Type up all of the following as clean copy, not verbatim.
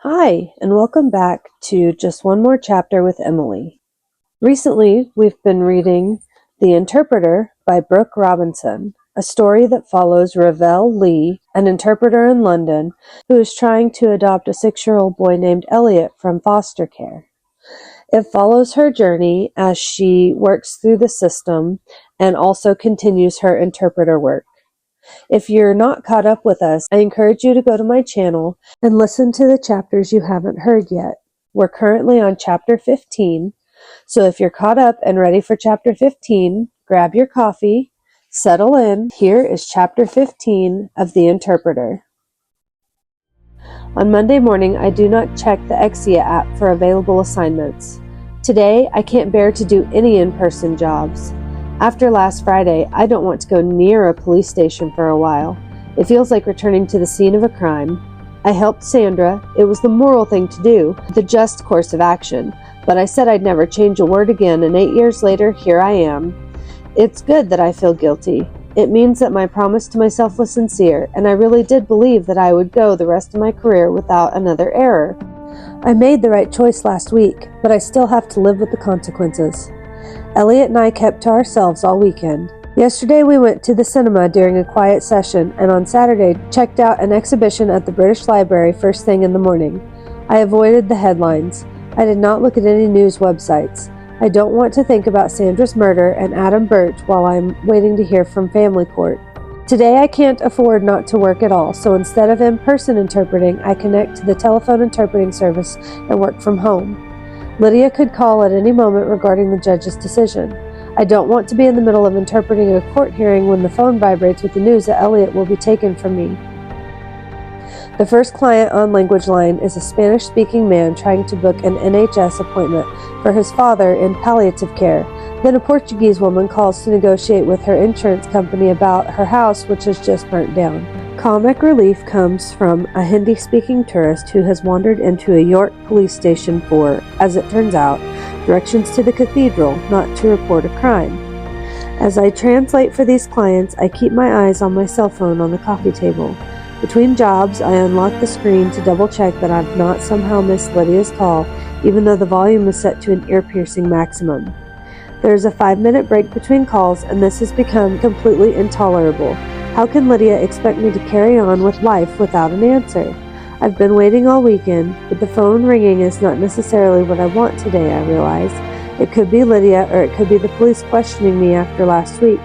Hi, and welcome back to Just One More Chapter with Emily. Recently, we've been reading The Interpreter by Brooke Robinson, a story that follows Ravel Lee, an interpreter in London, who is trying to adopt a 6-year-old boy named Elliot from foster care. It follows her journey as she works through the system and also continues her interpreter work. If you're not caught up with us, I encourage you to go to my channel and listen to the chapters you haven't heard yet. We're currently on chapter 15, so if you're caught up and ready for chapter 15, grab your coffee, settle in. Here is chapter 15 of The Interpreter. On Monday morning, I do not check the Exia app for available assignments. Today, I can't bear to do any in-person jobs. After last Friday, I don't want to go near a police station for a while. It feels like returning to the scene of a crime. I helped Sandra. It was the moral thing to do, the just course of action. But I said I'd never change a word again, and 8 years later, here I am. It's good that I feel guilty. It means that my promise to myself was sincere, and I really did believe that I would go the rest of my career without another error. I made the right choice last week, but I still have to live with the consequences. Elliot and I kept to ourselves all weekend. Yesterday we went to the cinema during a quiet session, and on Saturday checked out an exhibition at the British Library first thing in the morning. I avoided the headlines. I did not look at any news websites. I don't want to think about Sandra's murder and Adam Birch while I'm waiting to hear from family court. Today I can't afford not to work at all, so instead of in-person interpreting, I connect to the telephone interpreting service and work from home. Lydia could call at any moment regarding the judge's decision. I don't want to be in the middle of interpreting a court hearing when the phone vibrates with the news that Elliot will be taken from me. The first client on Language Line is a Spanish-speaking man trying to book an NHS appointment for his father in palliative care. Then a Portuguese woman calls to negotiate with her insurance company about her house, which has just burnt down. Comic relief comes from a Hindi-speaking tourist who has wandered into a York police station for, as it turns out, directions to the cathedral, not to report a crime. As I translate for these clients, I keep my eyes on my cell phone on the coffee table. Between jobs, I unlock the screen to double-check that I've not somehow missed Lydia's call, even though the volume is set to an ear-piercing maximum. There is a 5-minute break between calls, and this has become completely intolerable. How can Lydia expect me to carry on with life without an answer? I've been waiting all weekend, but the phone ringing is not necessarily what I want today, I realize. It could be Lydia, or it could be the police questioning me after last week.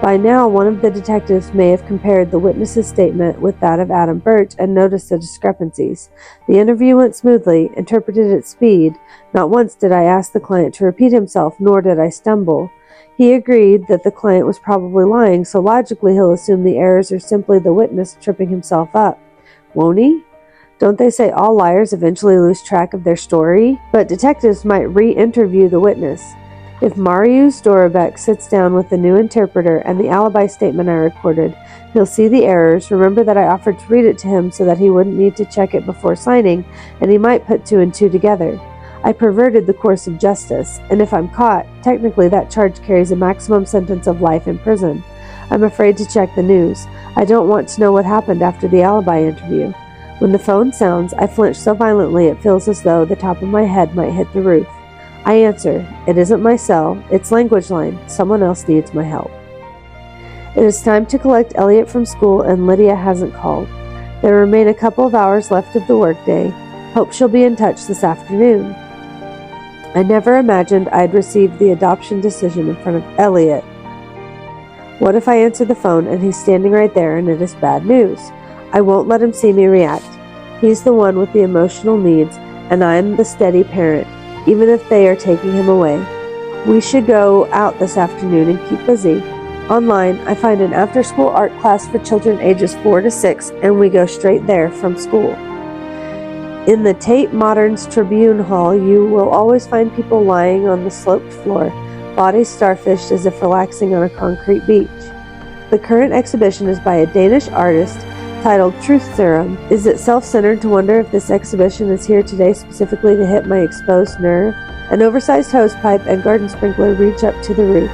By now, one of the detectives may have compared the witness's statement with that of Adam Birch and noticed the discrepancies. The interview went smoothly, interpreted at speed. Not once did I ask the client to repeat himself, nor did I stumble. He agreed that the client was probably lying, so logically he'll assume the errors are simply the witness tripping himself up. Won't he? Don't they say all liars eventually lose track of their story? But detectives might re-interview the witness. If Marius Dorabek sits down with the new interpreter and the alibi statement I recorded, he'll see the errors, remember that I offered to read it to him so that he wouldn't need to check it before signing, and he might put 2 and 2 together. I perverted the course of justice, and if I'm caught, technically that charge carries a maximum sentence of life in prison. I'm afraid to check the news. I don't want to know what happened after the alibi interview. When the phone sounds, I flinch so violently it feels as though the top of my head might hit the roof. I answer. It isn't my cell, it's Language Line. Someone else needs my help. It is time to collect Elliot from school, and Lydia hasn't called. There remain a couple of hours left of the workday. Hope she'll be in touch this afternoon. I never imagined I'd receive the adoption decision in front of Elliot. What if I answer the phone and he's standing right there and it is bad news? I won't let him see me react. He's the one with the emotional needs, and I'm the steady parent, even if they are taking him away. We should go out this afternoon and keep busy. Online, I find an after-school art class for children ages 4 to 6, and we go straight there from school. In the Tate Modern's Tribune Hall, you will always find people lying on the sloped floor, bodies starfished as if relaxing on a concrete beach. The current exhibition is by a Danish artist titled Truth Serum. Is it self-centered to wonder if this exhibition is here today specifically to hit my exposed nerve? An oversized hosepipe and garden sprinkler reach up to the roof.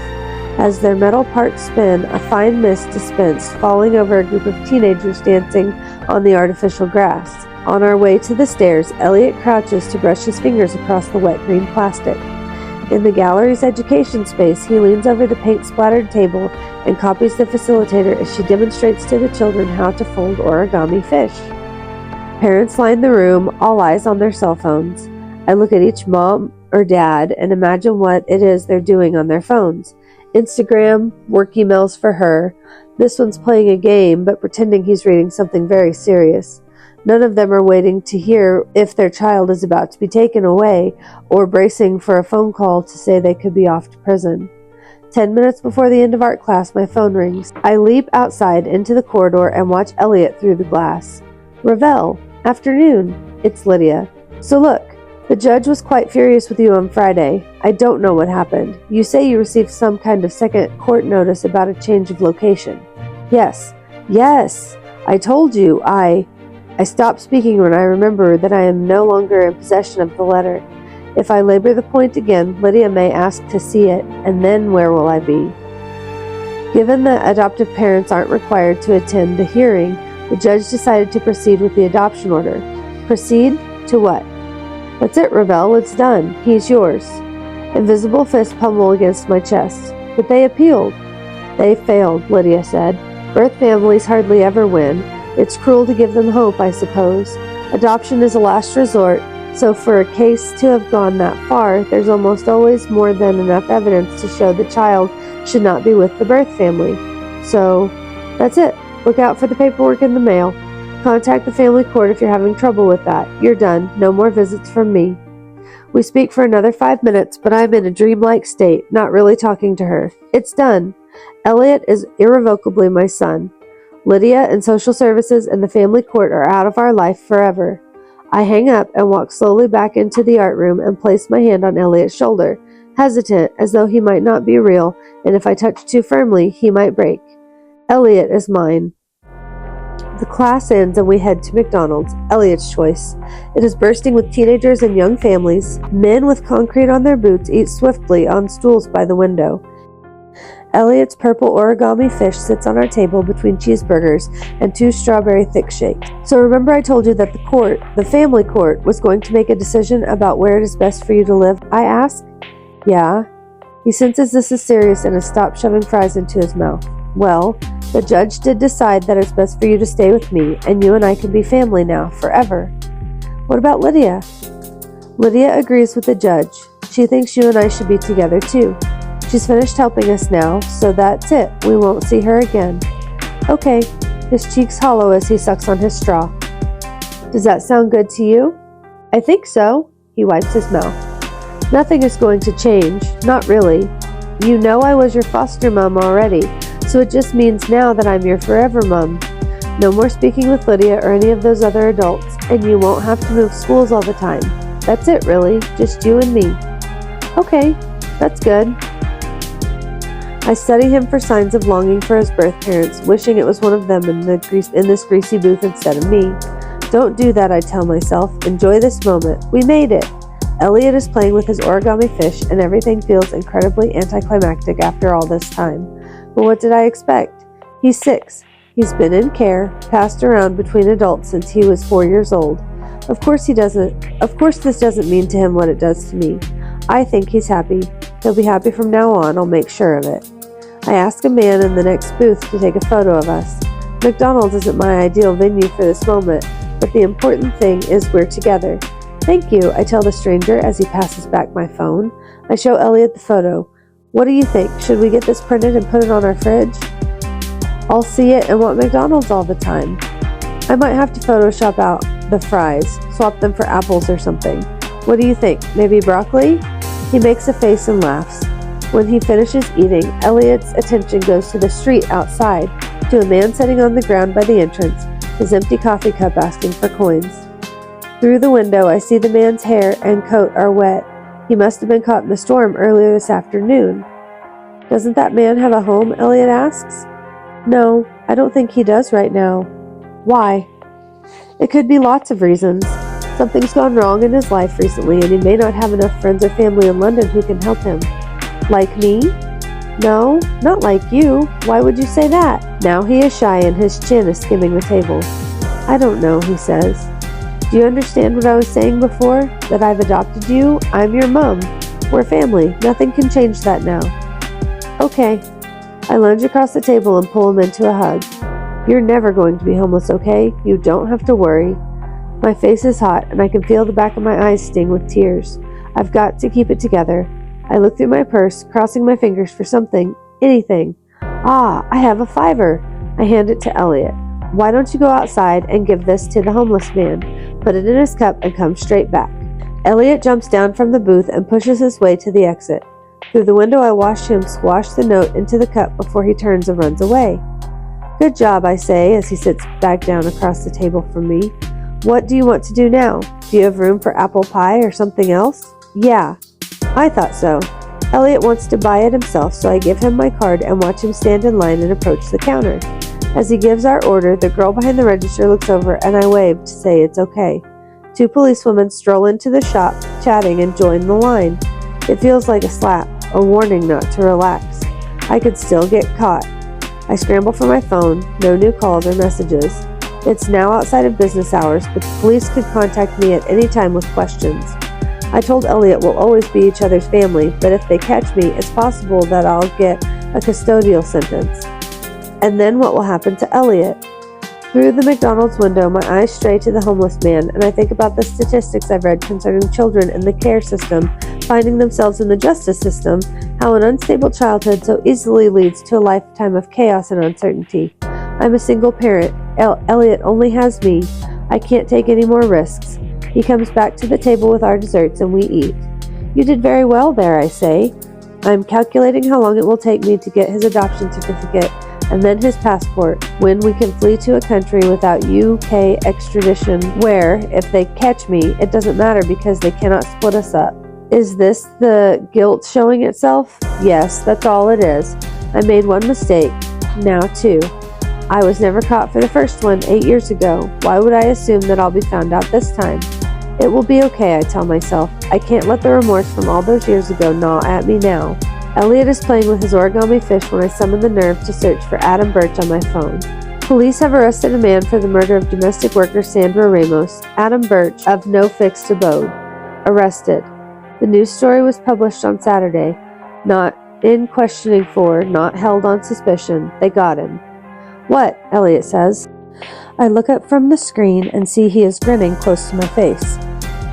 As their metal parts spin, a fine mist dispensed, falling over a group of teenagers dancing on the artificial grass. On our way to the stairs, Elliot crouches to brush his fingers across the wet green plastic. In the gallery's education space, he leans over the paint-splattered table and copies the facilitator as she demonstrates to the children how to fold origami fish. Parents line the room, all eyes on their cell phones. I look at each mom or dad and imagine what it is they're doing on their phones. Instagram, work emails for her. This one's playing a game, but pretending he's reading something very serious. None of them are waiting to hear if their child is about to be taken away or bracing for a phone call to say they could be off to prison. 10 minutes before the end of art class, my phone rings. I leap outside into the corridor and watch Elliot through the glass. Ravel, afternoon. It's Lydia. So look, the judge was quite furious with you on Friday. I don't know what happened. You say you received some kind of second court notice about a change of location. Yes. I told you. I stop speaking when I remember that I am no longer in possession of the letter. If I labor the point again, Lydia may ask to see it, and then where will I be? Given that adoptive parents aren't required to attend the hearing, the judge decided to proceed with the adoption order. Proceed to what? That's it, Ravel. It's done. He's yours. Invisible fists pummel against my chest. But they appealed. They failed, Lydia said. Birth families hardly ever win. It's cruel to give them hope, I suppose. Adoption is a last resort, so for a case to have gone that far, there's almost always more than enough evidence to show the child should not be with the birth family. So, that's it. Look out for the paperwork in the mail. Contact the family court if you're having trouble with that. You're done. No more visits from me. We speak for another 5 minutes, but I'm in a dreamlike state, not really talking to her. It's done. Elliot is irrevocably my son. Lydia and social services and the family court are out of our life forever. I hang up and walk slowly back into the art room and place my hand on Elliot's shoulder, hesitant as though he might not be real, and if I touch too firmly, he might break. Elliot is mine. The class ends and we head to McDonald's, Elliot's choice. It is bursting with teenagers and young families. Men with concrete on their boots eat swiftly on stools by the window. Elliot's purple origami fish sits on our table between cheeseburgers and 2 strawberry thick shakes. So remember I told you that the family court, was going to make a decision about where it is best for you to live? I ask. Yeah. He senses this is serious and has stopped shoving fries into his mouth. Well, the judge did decide that it's best for you to stay with me, and you and I can be family now, forever. What about Lydia? Lydia agrees with the judge. She thinks you and I should be together too. She's finished helping us now, so that's it. We won't see her again. Okay. His cheeks hollow as he sucks on his straw. Does that sound good to you? I think so. He wipes his mouth. Nothing is going to change. Not really. You know I was your foster mom already, so it just means now that I'm your forever mom. No more speaking with Lydia or any of those other adults, and you won't have to move schools all the time. That's it, really. Just you and me. Okay, that's good. I study him for signs of longing for his birth parents, wishing it was one of them in this greasy booth instead of me. Don't do that, I tell myself. Enjoy this moment. We made it. Elliot is playing with his origami fish, and everything feels incredibly anticlimactic after all this time. But what did I expect? He's 6. He's been in care, passed around between adults since he was 4 years old. Of course this doesn't mean to him what it does to me. I think he's happy. He'll be happy from now on, I'll make sure of it. I ask a man in the next booth to take a photo of us. McDonald's isn't my ideal venue for this moment, but the important thing is we're together. Thank you, I tell the stranger as he passes back my phone. I show Elliot the photo. What do you think? Should we get this printed and put it on our fridge? I'll see it and want McDonald's all the time. I might have to Photoshop out the fries, swap them for apples or something. What do you think? Maybe broccoli? He makes a face and laughs. When he finishes eating, Elliot's attention goes to the street outside, to a man sitting on the ground by the entrance, his empty coffee cup asking for coins. Through the window, I see the man's hair and coat are wet. He must have been caught in the storm earlier this afternoon. Doesn't that man have a home? Elliot asks. No, I don't think he does right now. Why? It could be lots of reasons. Something's gone wrong in his life recently, and he may not have enough friends or family in London who can help him. Like me? No, not like you. Why would you say that? Now he is shy and his chin is skimming the table. I don't know, he says. Do you understand what I was saying before? That I've adopted you? I'm your mom. We're family. Nothing can change that now. Okay. I lunge across the table and pull him into a hug. You're never going to be homeless, okay? You don't have to worry. My face is hot, and I can feel the back of my eyes sting with tears. I've got to keep it together. I look through my purse, crossing my fingers for something, anything. Ah, I have a $5. I hand it to Elliot. Why don't you go outside and give this to the homeless man? Put it in his cup and come straight back. Elliot jumps down from the booth and pushes his way to the exit. Through the window, I watch him swash the note into the cup before he turns and runs away. Good job, I say, as he sits back down across the table from me. What do you want to do now? Do you have room for apple pie or something else? Yeah, I thought so. Elliot wants to buy it himself, so I give him my card and watch him stand in line and approach the counter. As he gives our order, the girl behind the register looks over and I wave to say it's okay. 2 policewomen stroll into the shop, chatting, and join the line. It feels like a slap, a warning not to relax. I could still get caught. I scramble for my phone, no new calls or messages. It's now outside of business hours, but the police could contact me at any time with questions. I told Elliot we'll always be each other's family, but if they catch me, it's possible that I'll get a custodial sentence. And then what will happen to Elliot? Through the McDonald's window, my eyes stray to the homeless man, and I think about the statistics I've read concerning children in the care system finding themselves in the justice system, how an unstable childhood so easily leads to a lifetime of chaos and uncertainty. I'm a single parent. Elliot only has me. I can't take any more risks. He comes back to the table with our desserts and we eat. You did very well there, I say. I'm calculating how long it will take me to get his adoption certificate and then his passport, when we can flee to a country without UK extradition where, if they catch me, it doesn't matter because they cannot split us up. Is this the guilt showing itself? Yes, that's all it is. I made one mistake. Now 2. I was never caught for the first one 8 years ago. Why would I assume that I'll be found out this time? It will be okay, I tell myself. I can't let the remorse from all those years ago gnaw at me now. Elliot is playing with his origami fish when I summon the nerve to search for Adam Birch on my phone. Police have arrested a man for the murder of domestic worker Sandra Ramos. Adam Birch, of no fixed abode. Arrested. The news story was published on Saturday. Not in questioning for, not held on suspicion. They got him. What? Elliot says. I look up from the screen and see he is grinning close to my face.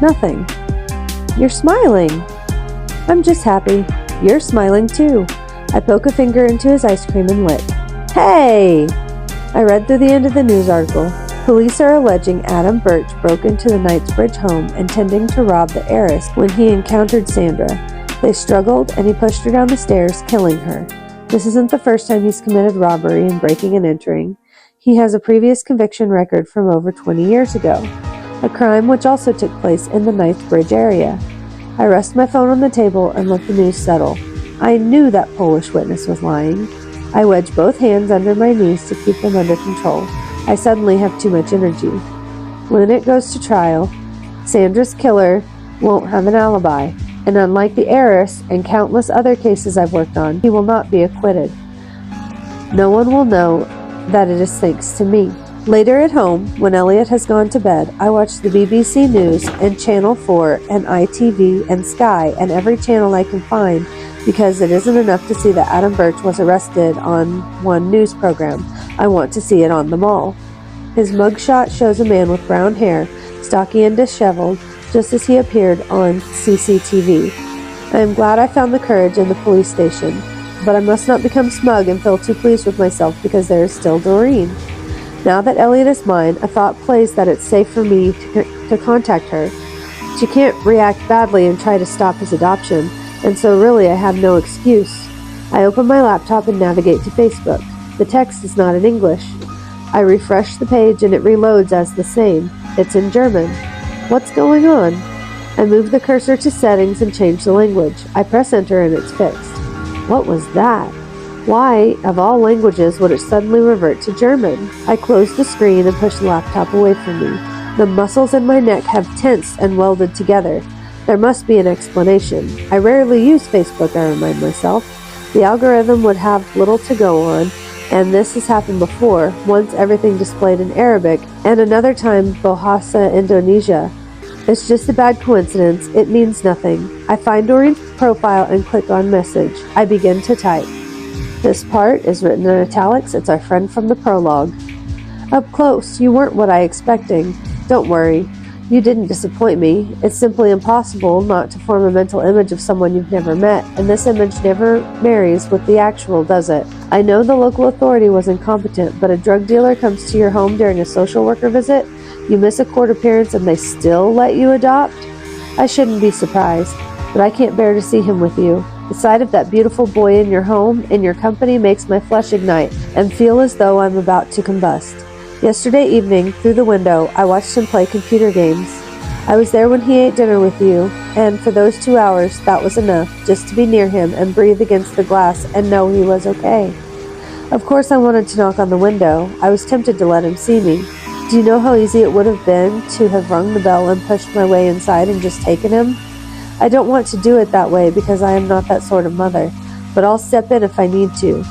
Nothing. You're smiling. I'm just happy. You're smiling too. I poke a finger into his ice cream and lick. Hey! I read through the end of the news article. Police are alleging Adam Birch broke into the Knightsbridge home intending to rob the heiress when he encountered Sandra. They struggled and he pushed her down the stairs, killing her. This isn't the first time he's committed robbery and breaking and entering. He has a previous conviction record from over 20 years ago, a crime which also took place in the Knightsbridge area. I rest my phone on the table and let the news settle. I knew that Polish witness was lying. I wedge both hands under my knees to keep them under control. I suddenly have too much energy. When it goes to trial, Sandra's killer won't have an alibi, and unlike the heiress and countless other cases I've worked on, he will not be acquitted. No one will know that it is thanks to me. Later at home, when Elliot has gone to bed, I watch the BBC News and Channel 4 and ITV and Sky and every channel I can find because it isn't enough to see that Adam Birch was arrested on one news program. I want to see it on them all. His mugshot shows a man with brown hair, stocky and disheveled, just as he appeared on CCTV. I am glad I found the courage in the police station, but I must not become smug and feel too pleased with myself because there is still Doreen. Now that Elliot is mine, a thought plays that it's safe for me to contact her. She can't react badly and try to stop his adoption, and so really I have no excuse. I open my laptop and navigate to Facebook. The text is not in English. I refresh the page and it reloads as the same. It's in German. What's going on? I move the cursor to settings and change the language. I press enter and it's fixed. What was that? Why, of all languages, would it suddenly revert to German? I close the screen and push the laptop away from me. The muscles in my neck have tensed and welded together. There must be an explanation. I rarely use Facebook, I remind myself. The algorithm would have little to go on, And this has happened before, once everything displayed in Arabic, and another time Bahasa Indonesia. It's just a bad coincidence. It means nothing. I find Doreen's profile and click on message. I begin to type. This part is written in italics. It's our friend from the prologue. Up close, you weren't what I expecting. Don't worry. You didn't disappoint me. It's simply impossible not to form a mental image of someone you've never met, and this image never marries with the actual, does it? I know the local authority was incompetent, but a drug dealer comes to your home during a social worker visit, you miss a court appearance, and they still let you adopt? I shouldn't be surprised, but I can't bear to see him with you. The sight of that beautiful boy in your home, in your company, makes my flesh ignite and feel as though I'm about to combust. Yesterday evening, through the window, I watched him play computer games. I was there when he ate dinner with you, and for those 2 hours, that was enough, just to be near him and breathe against the glass and know he was okay. Of course, I wanted to knock on the window. I was tempted to let him see me. Do you know how easy it would have been to have rung the bell and pushed my way inside and just taken him? I don't want to do it that way because I am not that sort of mother, but I'll step in if I need to.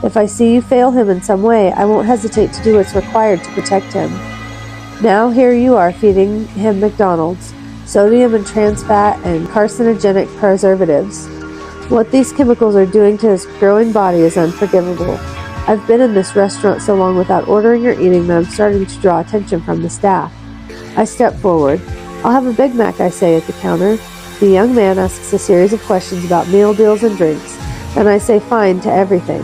If I see you fail him in some way, I won't hesitate to do what's required to protect him. Now here you are feeding him McDonald's, sodium and trans fat and carcinogenic preservatives. What these chemicals are doing to his growing body is unforgivable. I've been in this restaurant so long without ordering or eating that I'm starting to draw attention from the staff. I step forward. I'll have a Big Mac, I say at the counter. The young man asks a series of questions about meal deals and drinks, and I say fine to everything.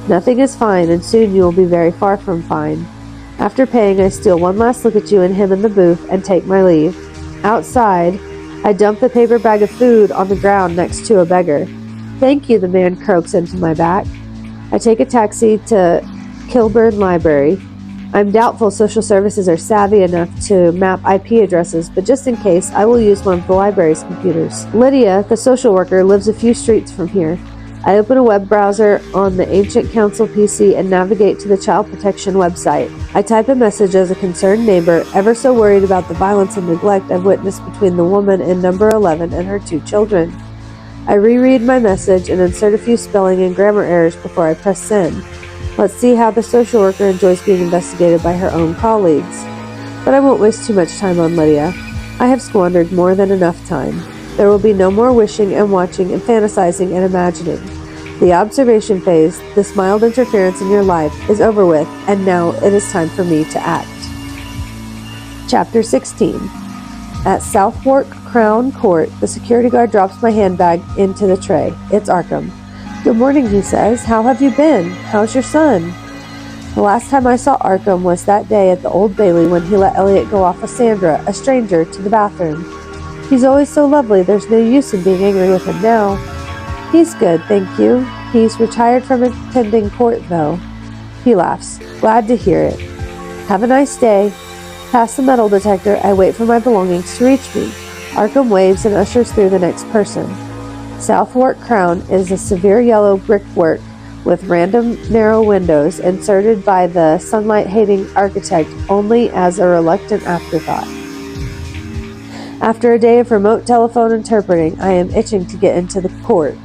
Nothing is fine, and soon you will be very far from fine. After paying, I steal one last look at you and him in the booth and take my leave. Outside, I dump the paper bag of food on the ground next to a beggar. Thank you, the man croaks into my back. I take a taxi to Kilburn Library. I'm doubtful social services are savvy enough to map IP addresses, but just in case, I will use one of the library's computers. Lydia, the social worker, lives a few streets from here. I open a web browser on the Ancient Council PC and navigate to the Child Protection website. I type a message as a concerned neighbor, ever so worried about the violence and neglect I've witnessed between the woman in number 11 and her 2 children. I reread my message and insert a few spelling and grammar errors before I press send. Let's see how the social worker enjoys being investigated by her own colleagues. But I won't waste too much time on Lydia. I have squandered more than enough time. There will be no more wishing and watching and fantasizing and imagining. The observation phase, this mild interference in your life, is over with, and now it is time for me to act. Chapter 16. At Southwark Crown Court, the security guard drops my handbag into the tray. It's Arkham. Good morning, he says. How have you been? How's your son? The last time I saw Arkham was that day at the Old Bailey when he let Elliot go off with Sandra, a stranger, to the bathroom. He's always so lovely, there's no use in being angry with him now. He's good, thank you. He's retired from attending court, though. He laughs. Glad to hear it. Have a nice day. Past the metal detector, I wait for my belongings to reach me. Arkham waves and ushers through the next person. Southwark Crown is a severe yellow brickwork with random narrow windows inserted by the sunlight-hating architect only as a reluctant afterthought. After a day of remote telephone interpreting, I am itching to get into the court.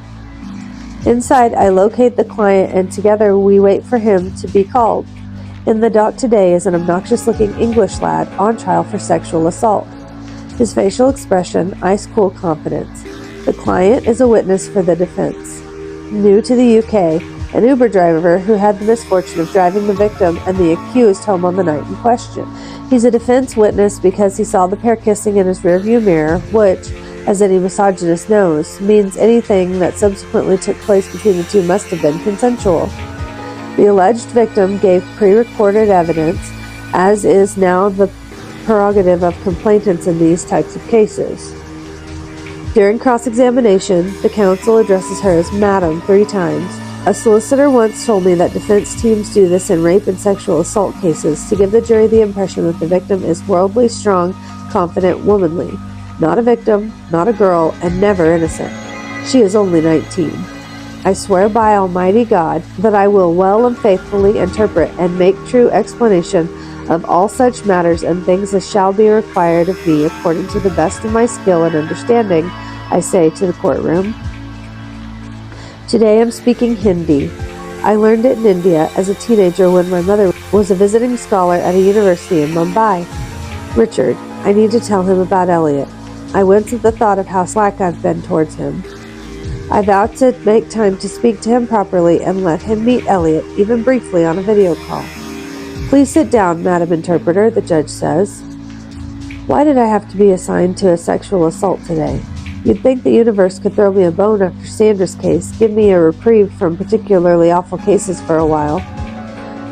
Inside, I locate the client, and together we wait for him to be called. In the dock today is an obnoxious-looking English lad on trial for sexual assault. His facial expression, ice-cool confidence. The client is a witness for the defense. New to the UK, an Uber driver who had the misfortune of driving the victim and the accused home on the night in question. He's a defense witness because he saw the pair kissing in his rearview mirror, which, as any misogynist knows, means anything that subsequently took place between the two must have been consensual. The alleged victim gave pre-recorded evidence, as is now the prerogative of complainants in these types of cases. During cross-examination, the counsel addresses her as Madam 3 times. A solicitor once told me that defense teams do this in rape and sexual assault cases to give the jury the impression that the victim is worldly, strong, confident, womanly. Not a victim, not a girl, and never innocent. She is only 19. I swear by Almighty God that I will well and faithfully interpret and make true explanation of all such matters and things as shall be required of me according to the best of my skill and understanding, I say to the courtroom. Today I'm speaking Hindi. I learned it in India as a teenager when my mother was a visiting scholar at a university in Mumbai. Richard, I need to tell him about Elliot. I wince at the thought of how slack I've been towards him. I vow to make time to speak to him properly and let him meet Elliot, even briefly, on a video call. Please sit down, Madam Interpreter, the judge says. Why did I have to be assigned to a sexual assault today? You'd think the universe could throw me a bone after Sandra's case, give me a reprieve from particularly awful cases for a while.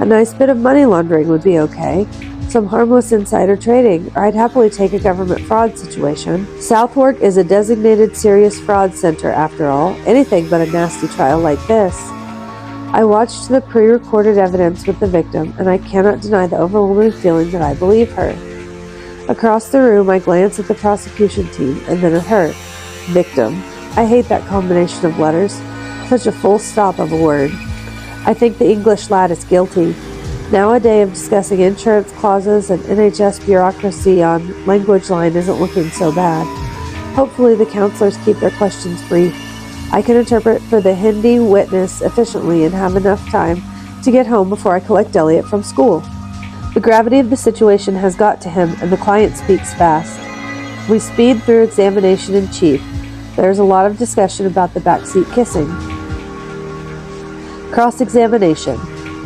A nice bit of money laundering would be okay. Some harmless insider trading, or I'd happily take a government fraud situation. Southwark is a designated serious fraud center, after all, anything but a nasty trial like this. I watched the pre-recorded evidence with the victim, and I cannot deny the overwhelming feeling that I believe her. Across the room, I glance at the prosecution team, and then at her. Victim. I hate that combination of letters. Such a full stop of a word. I think the English lad is guilty. Now a day of discussing insurance clauses and NHS bureaucracy on language line isn't looking so bad. Hopefully the counselors keep their questions brief. I can interpret for the Hindi witness efficiently and have enough time to get home before I collect Elliot from school. The gravity of the situation has got to him, and the client speaks fast. We speed through examination in chief. There's a lot of discussion about the backseat kissing. Cross-examination.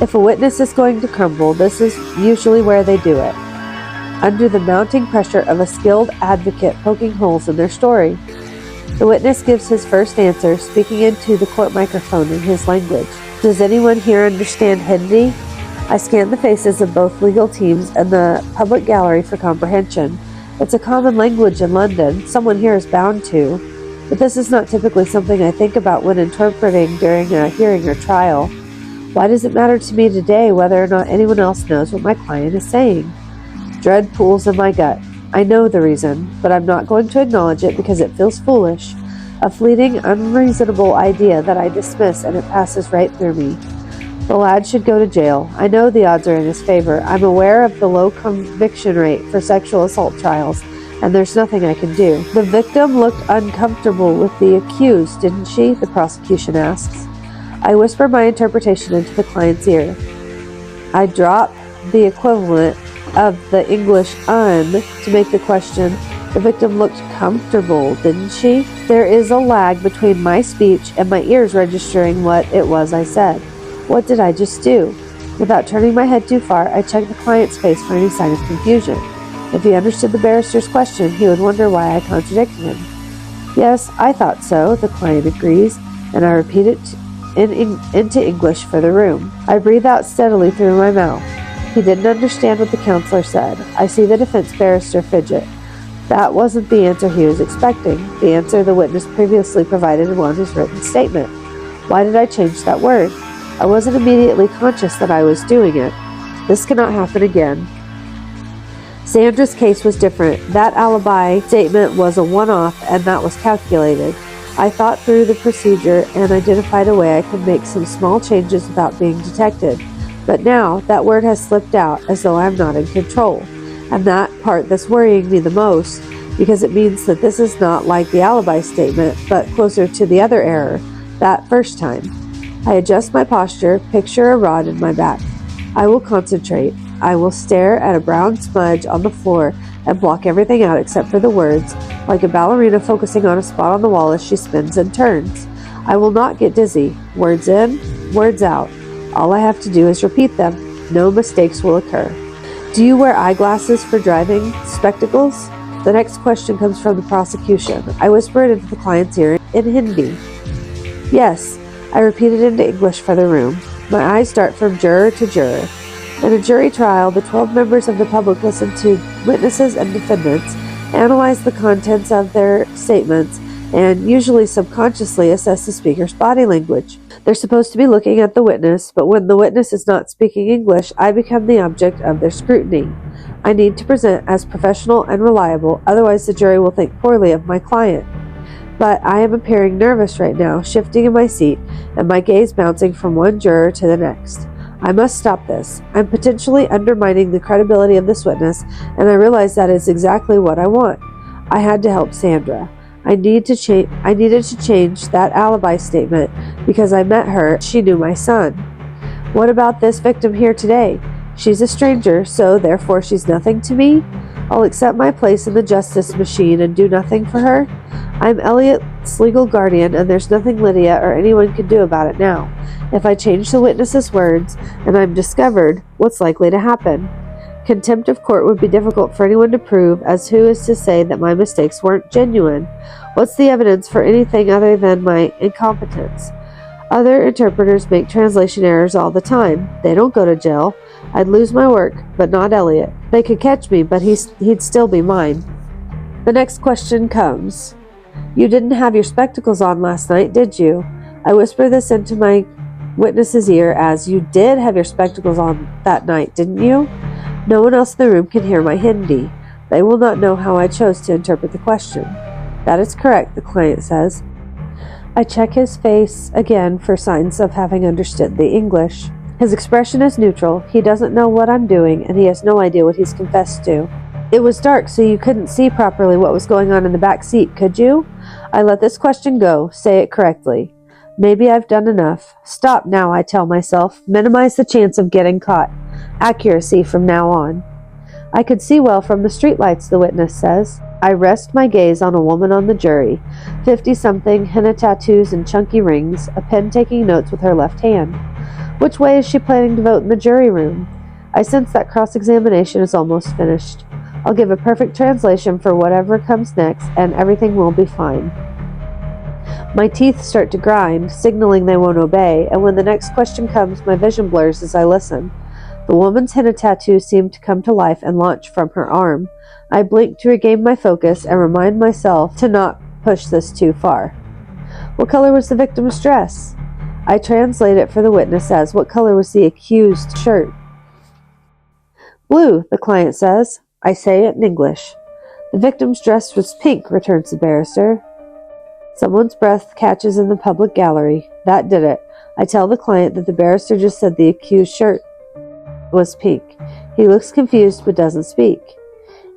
If a witness is going to crumble, this is usually where they do it, under the mounting pressure of a skilled advocate poking holes in their story. The witness gives his first answer, speaking into the court microphone in his language. Does anyone here understand Hindi? I scan the faces of both legal teams and the public gallery for comprehension. It's a common language in London, someone here is bound to, but this is not typically something I think about when interpreting during a hearing or trial. Why does it matter to me today whether or not anyone else knows what my client is saying? Dread pools in my gut. I know the reason, but I'm not going to acknowledge it because it feels foolish. A fleeting, unreasonable idea that I dismiss, and it passes right through me. The lad should go to jail. I know the odds are in his favor. I'm aware of the low conviction rate for sexual assault trials, and there's nothing I can do. The victim looked uncomfortable with the accused, didn't she? The prosecution asks. I whisper my interpretation into the client's ear. I drop the equivalent of the English to make the question. The victim looked comfortable, didn't she? There is a lag between my speech and my ears registering what it was I said. What did I just do? Without turning my head too far, I checked the client's face for any sign of confusion. If he understood the barrister's question, he would wonder why I contradicted him. Yes, I thought so, the client agrees, and I repeat it into English for the room. I breathe out steadily through my mouth. He didn't understand what the counselor said. I see the defense barrister fidget. That wasn't the answer he was expecting. The answer the witness previously provided in his written statement. Why did I change that word? I wasn't immediately conscious that I was doing it. This cannot happen again. Sandra's case was different. That alibi statement was a one-off, and that was calculated. I thought through the procedure and identified a way I could make some small changes without being detected. But now, that word has slipped out as though I'm not in control. And that part that's worrying me the most, because it means that this is not like the alibi statement, but closer to the other error, that first time. I adjust my posture, picture a rod in my back. I will concentrate. I will stare at a brown smudge on the floor and block everything out except for the words, like a ballerina focusing on a spot on the wall as she spins and turns. I will not get dizzy. Words in, words out. All I have to do is repeat them. No mistakes will occur. Do you wear eyeglasses for driving? Spectacles? The next question comes from the prosecution. I whisper it into the client's ear in Hindi. Yes. I repeat it into English for the room. My eyes dart from juror to juror. In a jury trial, the 12 members of the public listen to witnesses and defendants, analyze the contents of their statements, and usually subconsciously assess the speaker's body language. They're supposed to be looking at the witness, but when the witness is not speaking English, I become the object of their scrutiny. I need to present as professional and reliable, otherwise the jury will think poorly of my client. But I am appearing nervous right now, shifting in my seat, and my gaze bouncing from one juror to the next. I must stop this. I'm potentially undermining the credibility of this witness, and I realize that is exactly what I want. I had to help Sandra. I needed to change that alibi statement because I met her. She knew my son. What about this victim here today? She's a stranger, so therefore she's nothing to me? I'll accept my place in the justice machine and do nothing for her? I'm Elliot's legal guardian, and there's nothing Lydia or anyone can do about it now. If I change the witness's words, and I'm discovered, what's likely to happen? Contempt of court would be difficult for anyone to prove, as who is to say that my mistakes weren't genuine? What's the evidence for anything other than my incompetence? Other interpreters make translation errors all the time. They don't go to jail. I'd lose my work, but not Elliot. They could catch me, but he'd still be mine. The next question comes. You didn't have your spectacles on last night, did you? I whisper this into my witness's ear as, you did have your spectacles on that night, didn't you? No one else in the room can hear my Hindi. They will not know how I chose to interpret the question. That is correct, the client says. I check his face again for signs of having understood the English. His expression is neutral. He doesn't know what I'm doing, and he has no idea what he's confessed to. It was dark, so you couldn't see properly what was going on in the back seat, could you? I let this question go. Say it correctly. Maybe I've done enough. Stop now, I tell myself. Minimize the chance of getting caught. Accuracy from now on. I could see well from the streetlights, the witness says. I rest my gaze on a woman on the jury, 50-something, henna tattoos and chunky rings, a pen taking notes with her left hand. Which way is she planning to vote in the jury room? I sense that cross-examination is almost finished. I'll give a perfect translation for whatever comes next, and everything will be fine. My teeth start to grind, signaling they won't obey, and when the next question comes, my vision blurs as I listen. The woman's henna tattoo seemed to come to life and launch from her arm. I blink to regain my focus and remind myself to not push this too far. What color was the victim's dress? I translate it for the witness as, what color was the accused shirt? Blue, the client says. I say it in English. The victim's dress was pink, returns the barrister. Someone's breath catches in the public gallery. That did it. I tell the client that the barrister just said the accused shirt was pink. He looks confused but doesn't speak.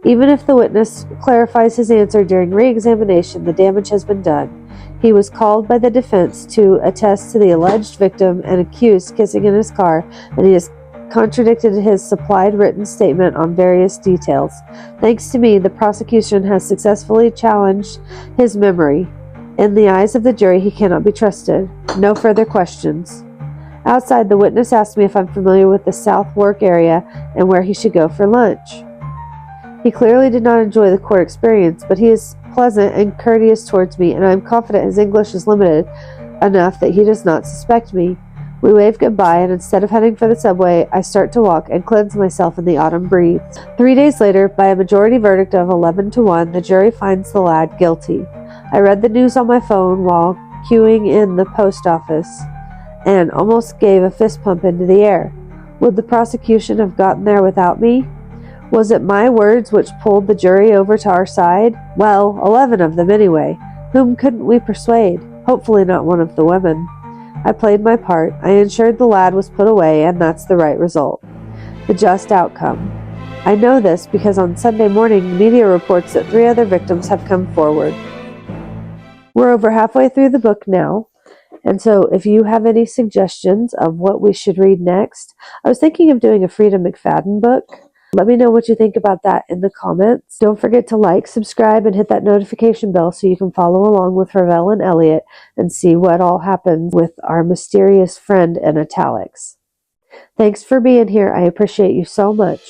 Even if the witness clarifies his answer during re-examination, the damage has been done. He was called by the defense to attest to the alleged victim and accused kissing in his car, and he has contradicted his supplied written statement on various details. Thanks to me, the prosecution has successfully challenged his memory. In the eyes of the jury, he cannot be trusted. No further questions. Outside, the witness asked me if I'm familiar with the South Wark area and where he should go for lunch. He clearly did not enjoy the court experience, but he is pleasant and courteous towards me, and I am confident his English is limited enough that he does not suspect me. We wave goodbye, and instead of heading for the subway, I start to walk and cleanse myself in the autumn breeze. 3 days later, by a majority verdict of 11-1, the jury finds the lad guilty. I read the news on my phone while queuing in the post office, and almost gave a fist pump into the air. Would the prosecution have gotten there without me? Was it my words which pulled the jury over to our side? Well, 11 of them anyway. Whom couldn't we persuade? Hopefully not one of the women. I played my part. I ensured the lad was put away, and that's the right result. The just outcome. I know this because on Sunday morning, media reports that 3 other victims have come forward. We're over halfway through the book now, and so if you have any suggestions of what we should read next, I was thinking of doing a Frida McFadden book. Let me know what you think about that in the comments. Don't forget to like, subscribe, and hit that notification bell so you can follow along with Ravel and Elliot and see what all happens with our mysterious friend in italics. Thanks for being here. I appreciate you so much.